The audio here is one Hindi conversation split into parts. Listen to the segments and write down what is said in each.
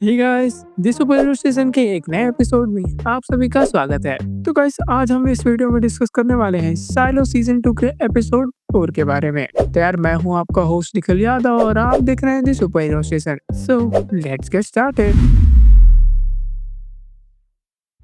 Hey guys, this super hero station के एक नए एपिसोड में आप सभी का स्वागत है। तो गाइस, आज हम इस वीडियो में डिस्कस करने वाले हैं साइलो सीजन 2 के एपिसोड 4 के बारे में। तो यार, मैं हूं आपका होस्ट निखिल यादव और आप देख रहे हैं this super hero station. So let's get started.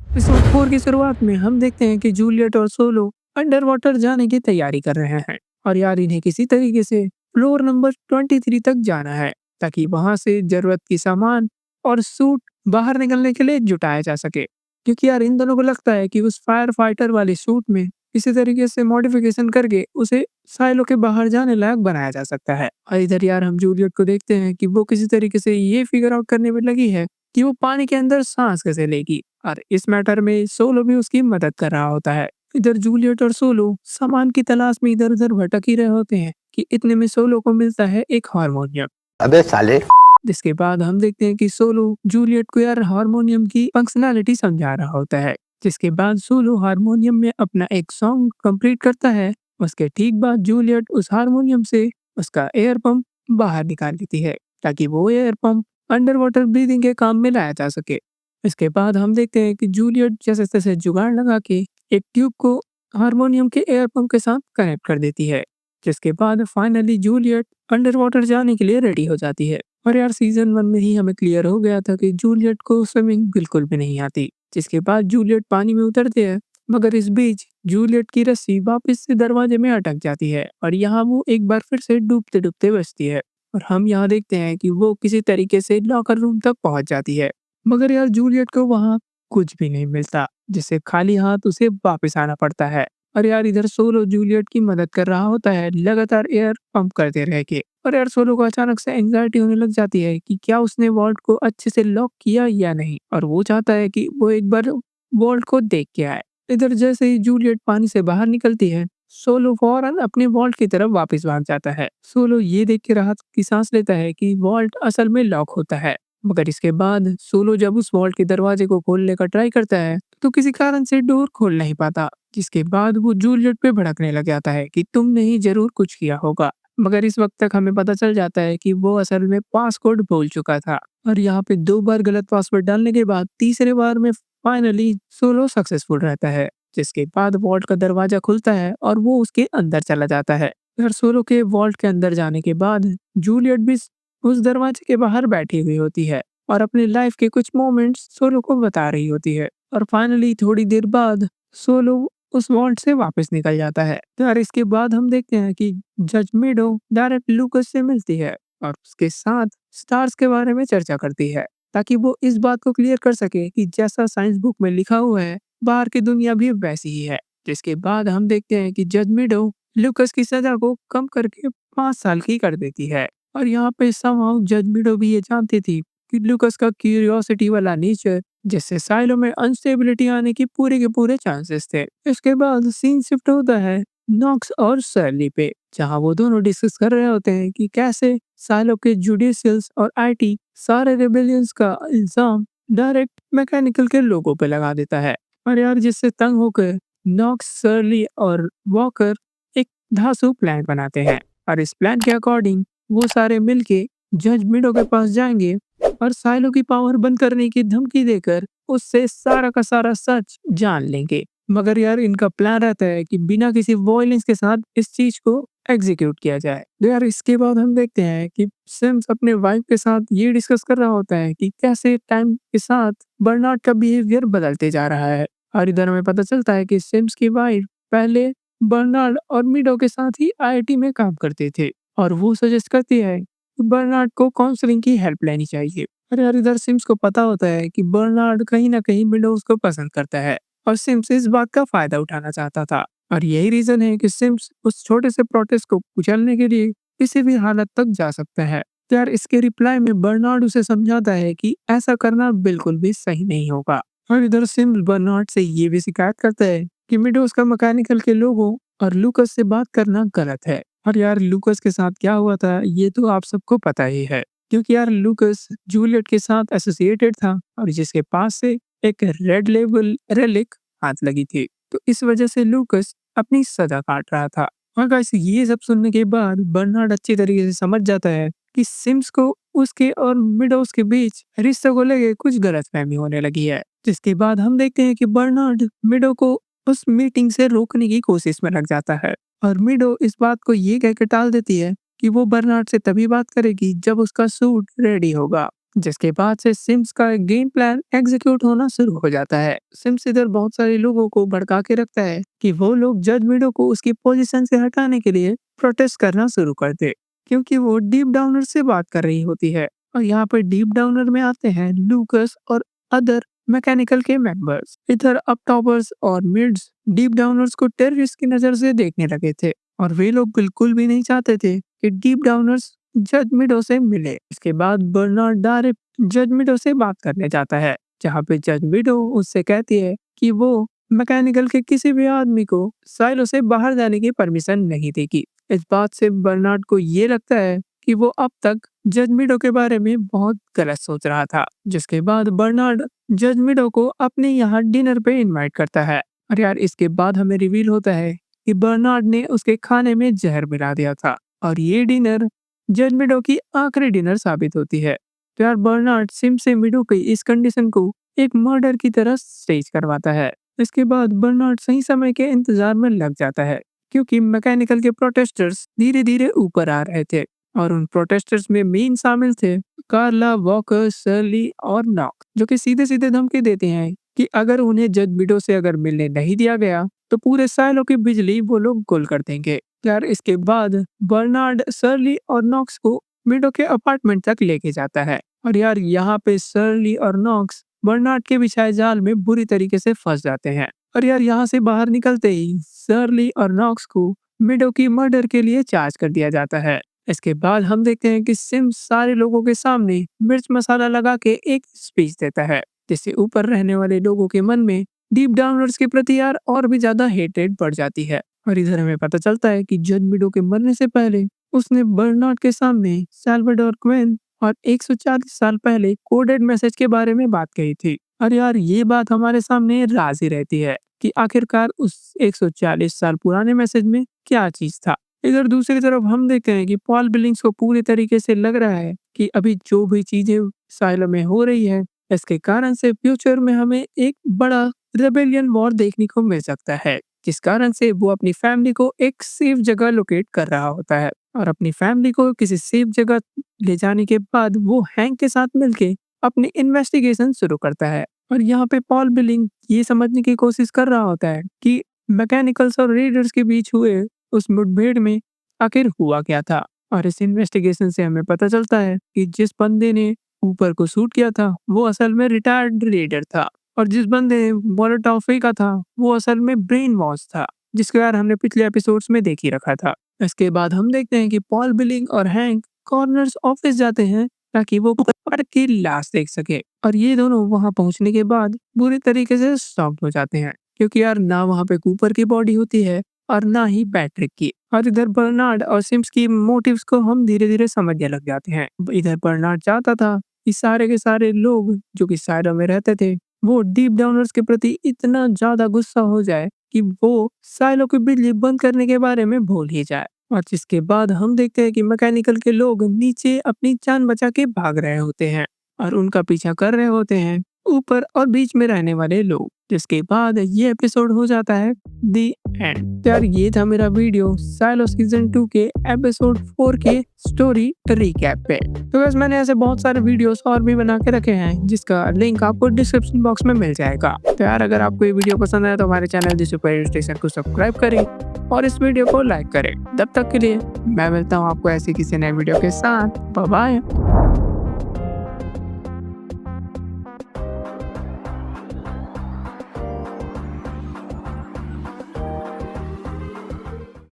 Episode 4 की शुरुआत में हम देखते हैं कि जूलियट और सोलो अंडर वाटर जाने की तैयारी कर रहे हैं और यार इन्हें किसी तरीके से फ्लोर नंबर 23 तक जाना है ताकि वहां से जरूरत की सामान और सूट बाहर निकलने के लिए जुटाया जा सके, क्योंकि यार इन दोनों को लगता है कि उस फायर फाइटर वाले सूट में किसी तरीके से मॉडिफिकेशन करके उसे साइलो के बाहर जाने लायक बनाया जा सकता है। और इधर यार हम जूलियट को देखते हैं कि वो किसी तरीके से ये फिगर आउट करने में लगी है कि वो पानी के अंदर सांस कैसे लेगी, और इस मैटर में सोलो भी उसकी मदद कर रहा होता है। इधर जूलियट और सोलो सामान की तलाश में इधर उधर भटक ही रहे होते हैं कि इतने में सोलो को मिलता है एक हारमोनियम। अबे साले। जिसके बाद हम देखते हैं कि सोलो जूलियट को यार हारमोनियम की फंक्शनैलिटी समझा रहा होता है। जिसके बाद सोलो हारमोनियम में अपना एक सॉन्ग कंप्लीट करता है। उसके ठीक बाद जूलियट उस हारमोनियम से उसका एयर पंप बाहर निकाल लेती है ताकि वो air pump under water breathing के काम में लाया जा सके। इसके बाद हम देखते हैं कि जूलियट जैसे तैसे जुगाड़ लगा के एक ट्यूब को हारमोनियम के एयर पंप के साथ कनेक्ट कर देती है। जिसके बाद फाइनली जूलियट अंडर वाटर जाने के लिए रेडी हो जाती है। और यार सीजन 1 में ही हमें क्लियर हो गया था कि जूलियट को स्विमिंग बिल्कुल भी नहीं आती। जिसके बाद जूलियट पानी में उतरते हैं, मगर इस बीच जूलियट की रस्सी वापस से दरवाजे में अटक जाती है और यहाँ वो एक बार फिर से डूबते डूबते बचती है। और हम यहाँ देखते हैं कि वो किसी तरीके से लॉकर रूम तक पहुंच जाती है, मगर यार जूलियट को वहाँ कुछ भी नहीं मिलता, जिससे खाली हाथ उसे वापस आना पड़ता है। और यार इधर सोलो जूलियट की मदद कर रहा होता है लगातार एयर पंप करते रह के। और यार सोलो को अचानक से एंग्जाइटी होने लग जाती है कि क्या उसने वॉल्ट को अच्छे से लॉक किया या नहीं, और वो चाहता है कि वो एक बार वॉल्ट को देख के आए। इधर जैसे ही जूलियट पानी से बाहर निकलती है, सोलो फौरन अपने वॉल्ट की तरफ वापस भाग जाता है। सोलो ये देख के राहत की सांस लेता है कि वॉल्ट असल में लॉक होता है। मगर इसके बाद सोलो जब उस वॉल्ट के दरवाजे को खोलने का ट्राई करता है तो किसी कारण से डोर खोल नहीं पाता। जिसके बाद वो जूलियट पे भड़कने लग जाता है कि तुमने ही जरूर कुछ किया होगा। मगर इस वक्त तक हमें पता चल जाता है कि वो असल में पासकोड भूल चुका था। और यहाँ पे 2 बार गलत पासवर्ड डालने के बाद तीसरे बार में फाइनली सोलो सक्सेसफुल रहता है। जिसके बाद वॉल्ट का दरवाजा खुलता है और वो उसके अंदर चला जाता है। फिर सोलो के वॉल्ट के अंदर जाने के बाद जूलियट भी उस दरवाजे के बाहर बैठी हुई होती है और अपनी लाइफ के कुछ मोमेंट्स सोलो को बता रही होती है। और फाइनली थोड़ी देर बाद सोलो उस वॉल्ट से वापस निकल जाता है। तो यार इसके बाद हम देखते हैं कि जज मेडो डायरेक्ट लूकस से मिलती है और उसके साथ स्टार्स के बारे में चर्चा करती है ताकि वो इस बात को क्लियर कर सके कि जैसा साइंस बुक में लिखा हुआ है बाहर की दुनिया भी वैसी ही है। जिसके बाद हम देखते हैं कि जज मेडो लूकस की सजा को कम करके 5 साल की कर देती है। और यहाँ पे समहाउ जज मेडो भी ये जानती थी कि लूकस का क्यूरियोसिटी वाला नेचर जिससे साइलो में अनस्टेबिलिटी आने की पूरे के पूरे चांसेस थे। इसके बाद सीन शिफ्ट होता है नॉक्स और सर्ली पे, जहां वो दोनों डिस्कस कर रहे होते हैं कि कैसे साइलो के जुडिशियल्स और आईटी सारे रेबेलियंस का इल्जाम डायरेक्ट मैकेनिकल के लोगों पे लगा देता है। और यार जिससे तंग होकर नॉक्स, सर्ली और वॉकर एक धांसू प्लान बनाते हैं और इस प्लान के अकॉर्डिंग वो सारे मिलके जज मिडो के पास जाएंगे और साइलो की पावर बंद करने की धमकी देकर उससे सारा का सारा सच जान लेंगे। मगर यार इनका प्लान रहता है कि बिना किसी वॉयलेंस के साथ इस चीज को एग्जीक्यूट किया जाए। तो यार इसके बाद हम देखते हैं कि सिम्स अपने वाइफ के साथ ये डिस्कस कर रहा होता है कि कैसे टाइम के साथ बर्नार्ड का बिहेवियर बदलते जा रहा है। और इधर हमें पता चलता है कि सिम्स की वाइफ पहले बर्नार्ड और मिडो के साथ ही आईआईटी में काम करते थे और वो सजेस्ट करती है बर्नार्ड को काउंसलिंग की हेल्प लेनी चाहिए। अरे यार इधर सिम्स को पता होता है कि बर्नार्ड कहीं ना कहीं विंडोज को पसंद करता है और सिम्स इस बात का फायदा उठाना चाहता था। और यही रीजन है कि सिम्स उस छोटे से प्रोटेस्ट को कुचलने के लिए किसी भी हालत तक जा सकता है। तो यार इसके रिप्लाई में बर्नार्ड उसे समझाता है कि ऐसा करना बिल्कुल भी सही नहीं होगा। और इधर सिम्स बर्नार्ड से ये भी शिकायत करता है कि मिडोज का मैकेनिकल के लोगों और लूकस से बात करना गलत है। और यार लूकस के साथ क्या हुआ था ये तो आप सबको पता ही है, क्योंकि यार लूकस जूलियट के साथ एसोसिएटेड था और जिसके पास से एक रेड लेबल रेलिक हाथ लगी थी। तो इस वजह से लूकस अपनी सजा काट रहा था। और गाइस ये सब सुनने के बाद बर्नार्ड अच्छी तरीके से समझ जाता है कि सिम्स को उसके और मिडोस के बीच रिश्तों को लेके कुछ गलतफहमी होने लगी है। जिसके बाद हम देखते हैं कि बर्नार्ड मिडो को उस मीटिंग से रोकने की कोशिश में लग जाता है और मिडो इस बात को ये कहकर टाल देती है कि वो बर्नार्ड से तभी बात करेगी जब उसका सूट रेडी होगा। जिसके बाद से सिम्स का गेम प्लान एग्जीक्यूट होना शुरू हो जाता है। सिम्स इधर बहुत सारे लोगों को भड़का के रखता है कि वो लोग जज मिडो को उसकी पोजीशन से हटाने के लिए प्रोटेस्ट करना शुरू कर दे, क्योंकि वो डीप डाउनर से बात कर रही होती है। और यहाँ पर डीप डाउनर में आते हैं लूकस और अदर मैकेनिकल के मेंबर्स। इधर अप टॉपर्स और मिड्स डीप डाउनर्स को टेररिस्ट की नजर से देखने लगे थे और वे लोग बिल्कुल भी नहीं चाहते थे कि डीप डाउनर्स जज मिडो से मिले। इसके बाद बर्नार्ड डायरेक्ट जज मिडो से बात करने जाता है, जहाँ पे जज मिडो उससे कहती है कि वो मैकेनिकल के किसी भी आदमी को साइलो से बाहर जाने की परमिशन नहीं देगी। इस बात से बर्नार्ड को ये लगता है कि वो अब तक जज मिडो के बारे में बहुत गलत सोच रहा था। जिसके बाद बर्नार्ड जज मिडो को अपने यहाँ डिनर पे इनवाइट करता है और यार इसके बाद हमें रिवील होता है कि बर्नार्ड ने उसके खाने में जहर मिला दिया था और ये डिनर जज मिडो की आखिरी डिनर साबित होती है। तो यार बर्नार्ड सिम से मिडो की इस कंडीशन को एक मर्डर की तरह स्टेज करवाता है। इसके बाद बर्नार्ड सही समय के इंतजार में लग जाता है, क्योंकि मैकेनिकल के प्रोटेस्टर्स धीरे धीरे ऊपर आ रहे थे और उन प्रोटेस्टर्स में मेन शामिल थे कार्ला, वॉकर, शर्ली और नॉक्स, जो कि सीधे सीधे धमकी देते हैं कि अगर उन्हें जज मिडो से अगर मिलने नहीं दिया गया तो पूरे साइलो की बिजली वो लोग गुल कर देंगे। यार इसके बाद बर्नार्ड शर्ली और नॉक्स को मिडो के अपार्टमेंट तक लेके जाता है और यार यहाँ पे शर्ली और नॉक्स बर्नार्ड के बिछाए जाल में बुरी तरीके से फंस जाते हैं और यार यहाँ से बाहर निकलते ही शर्ली और नॉक्स को मिडो की मर्डर के लिए चार्ज कर दिया जाता है। इसके बाद हम देखते हैं कि सिम्स सारे लोगों के सामने मिर्च मसाला लगा के एक स्पीच देता है, जिससे ऊपर रहने वाले लोगों के मन में डीप डाउनर्स के प्रति यार और भी ज्यादा हेटेड बढ़ जाती है। और इधर हमें पता चलता है कि जज मिडो के मरने से पहले उसने बर्नार्ड के सामने साल्वाडोर क्वेन और 140 साल पहले कोडेड मैसेज के बारे में बात कही थी। और यार ये बात हमारे सामने राज ही रहती है कि आखिरकार उस 140 साल पुराने मैसेज में क्या चीज था। इधर दूसरी तरफ हम देखते हैं कि पॉल बिलिंग्स को पूरी तरीके से लग रहा है कि अभी जो भी चीजें साइलो में हो रही है इसके कारण से फ्यूचर में हमें एक बड़ा रेबेलियन वॉर देखने को मिल सकता है, जिस कारण से वो अपनी फैमिली को एक सेफ जगह लोकेट कर रहा होता है और अपनी फैमिली को किसी सेफ जगह ले जाने के बाद वो हैंक के साथ मिलके अपनी इन्वेस्टिगेशन शुरू करता है। और यहाँ पे पॉल बिलिंग ये समझने की कोशिश कर रहा होता है कि मैकेनिकल्स और रेडर्स के बीच हुए उस मुठभेड़ में आखिर हुआ क्या था। और इस इन्वेस्टिगेशन से हमें पता चलता है कि जिस बंदे ने ऊपर को शूट किया था वो असल में रिटायर्ड रेडर था और जिस बंदे ने मोलोटोव फेंका था वो असल में ब्रेन वॉश था, जिसको यार हमने पिछले एपिसोड्स में देख ही रखा था। इसके बाद हम देखते हैं कि पॉल बिलिंग और हैंक कॉर्नर्स ऑफिस जाते हैं ताकि वो कूपर की लाश देख सके और ये दोनों वहां पहुंचने के बाद बुरी तरीके से शॉक्ड हो जाते हैं, क्योंकि यार ना वहां पे कूपर की बॉडी होती है और ना ही पैट्रिक की। और इधर बर्नार्ड और सिम्स की मोटिव्स को हम धीरे धीरे समझने लग जाते हैं। इधर बर्नार्ड चाहता था कि सारे के सारे लोग जो कि साइलो में रहते थे वो डीप डाउनर्स के प्रति इतना ज्यादा गुस्सा हो जाए कि वो साइलो की बिजली बंद करने के बारे में भूल ही जाए। और जिसके बाद हम देखते हैं कि मैकेनिकल के लोग नीचे अपनी जान बचा के भाग रहे होते हैं और उनका पीछा कर रहे होते हैं ऊपर और बीच में रहने वाले लोग। जिसके बाद ये एपिसोड हो जाता है दी एंड। यार ये था मेरा वीडियो साइलो सीजन 2 के एपिसोड 4 के स्टोरी रिकैप पे। तो बस मैंने ऐसे बहुत सारे वीडियोस और भी बना के रखे हैं जिसका लिंक आपको डिस्क्रिप्शन बॉक्स में मिल जाएगा। तो यार अगर आपको ये वीडियो पसंद आया तो हमारे चैनल दी सुपर स्टेशन को सब्सक्राइब करें और इस वीडियो को लाइक करें। तब तक के लिए मैं मिलता हूँ आपको ऐसी किसी नए वीडियो के साथ। Bye bye.